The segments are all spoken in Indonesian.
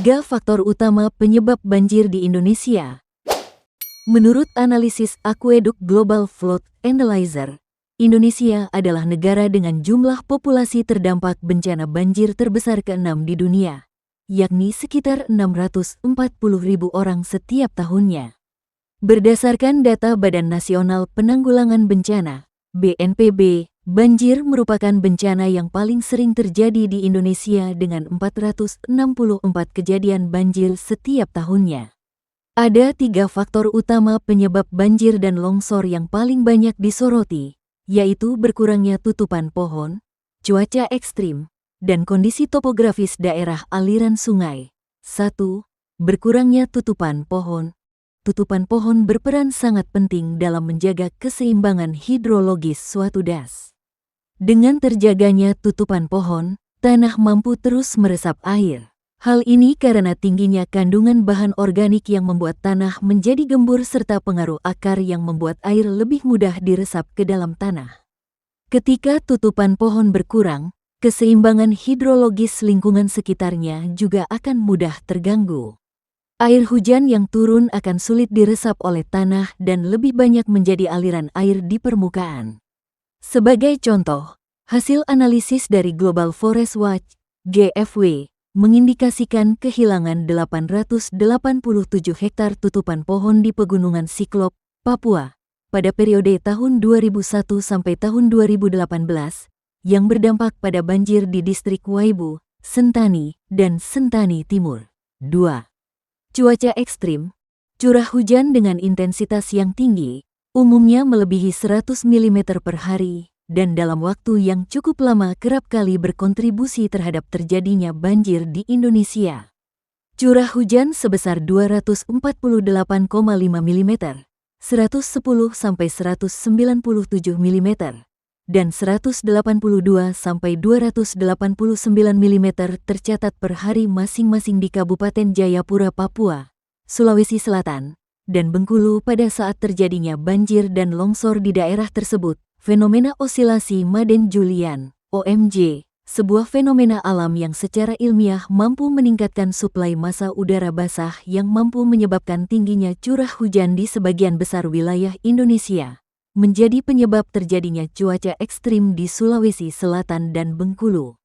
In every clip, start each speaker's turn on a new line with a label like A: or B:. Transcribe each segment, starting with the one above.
A: 3 faktor utama penyebab banjir di Indonesia. Menurut analisis Aqueduct Global Flood Analyzer, Indonesia adalah negara dengan jumlah populasi terdampak bencana banjir terbesar ke-6 di dunia, yakni sekitar 640.000 orang setiap tahunnya. Berdasarkan data Badan Nasional Penanggulangan Bencana, BNPB, banjir merupakan bencana yang paling sering terjadi di Indonesia dengan 464 kejadian banjir setiap tahunnya. Ada 3 faktor utama penyebab banjir dan longsor yang paling banyak disoroti, yaitu berkurangnya tutupan pohon, cuaca ekstrim, dan kondisi topografis daerah aliran sungai. 1. Berkurangnya tutupan pohon. Tutupan pohon berperan sangat penting dalam menjaga keseimbangan hidrologis suatu das. Dengan terjaganya tutupan pohon, tanah mampu terus meresap air. Hal ini karena tingginya kandungan bahan organik yang membuat tanah menjadi gembur serta pengaruh akar yang membuat air lebih mudah diresap ke dalam tanah. Ketika tutupan pohon berkurang, keseimbangan hidrologis lingkungan sekitarnya juga akan mudah terganggu. Air hujan yang turun akan sulit diresap oleh tanah dan lebih banyak menjadi aliran air di permukaan. Sebagai contoh, hasil analisis dari Global Forest Watch, GFW, mengindikasikan kehilangan 887 hektar tutupan pohon di Pegunungan Siklop, Papua, pada periode tahun 2001 sampai tahun 2018, yang berdampak pada banjir di distrik Waibu, Sentani, dan Sentani Timur. 2. Cuaca ekstrim. Curah hujan dengan intensitas yang tinggi, umumnya melebihi 100 mm per hari, dan dalam waktu yang cukup lama kerap kali berkontribusi terhadap terjadinya banjir di Indonesia. Curah hujan sebesar 248,5 mm, 110 sampai 197 mm, dan 182 sampai 289 mm tercatat per hari masing-masing di Kabupaten Jayapura, Papua, Sulawesi Selatan, dan Bengkulu pada saat terjadinya banjir dan longsor di daerah tersebut. Fenomena osilasi Madden-Julian, OMJ, sebuah fenomena alam yang secara ilmiah mampu meningkatkan suplai massa udara basah yang mampu menyebabkan tingginya curah hujan di sebagian besar wilayah Indonesia, menjadi penyebab terjadinya cuaca ekstrim di Sulawesi Selatan dan Bengkulu.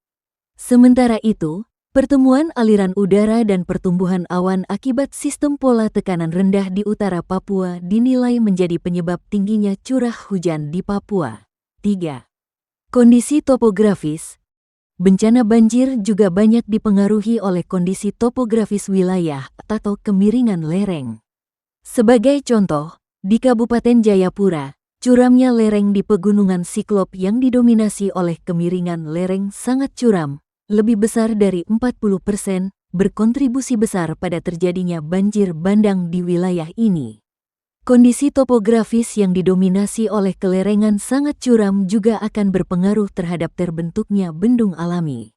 A: Sementara itu, pertemuan aliran udara dan pertumbuhan awan akibat sistem pola tekanan rendah di utara Papua dinilai menjadi penyebab tingginya curah hujan di Papua. 3. Kondisi topografis. Bencana banjir juga banyak dipengaruhi oleh kondisi topografis wilayah atau kemiringan lereng. Sebagai contoh, di Kabupaten Jayapura, curamnya lereng di Pegunungan Siklop yang didominasi oleh kemiringan lereng sangat curam, lebih besar dari 40%, berkontribusi besar pada terjadinya banjir bandang di wilayah ini. Kondisi topografis yang didominasi oleh kelerengan sangat curam juga akan berpengaruh terhadap terbentuknya bendung alami.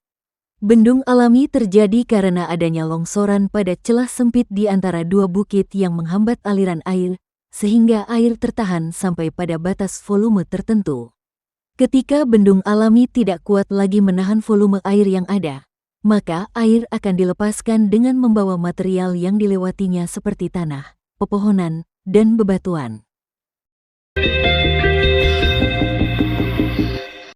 A: Bendung alami terjadi karena adanya longsoran pada celah sempit di antara dua bukit yang menghambat aliran air, sehingga air tertahan sampai pada batas volume tertentu. Ketika bendung alami tidak kuat lagi menahan volume air yang ada, maka air akan dilepaskan dengan membawa material yang dilewatinya seperti tanah, pepohonan, dan bebatuan.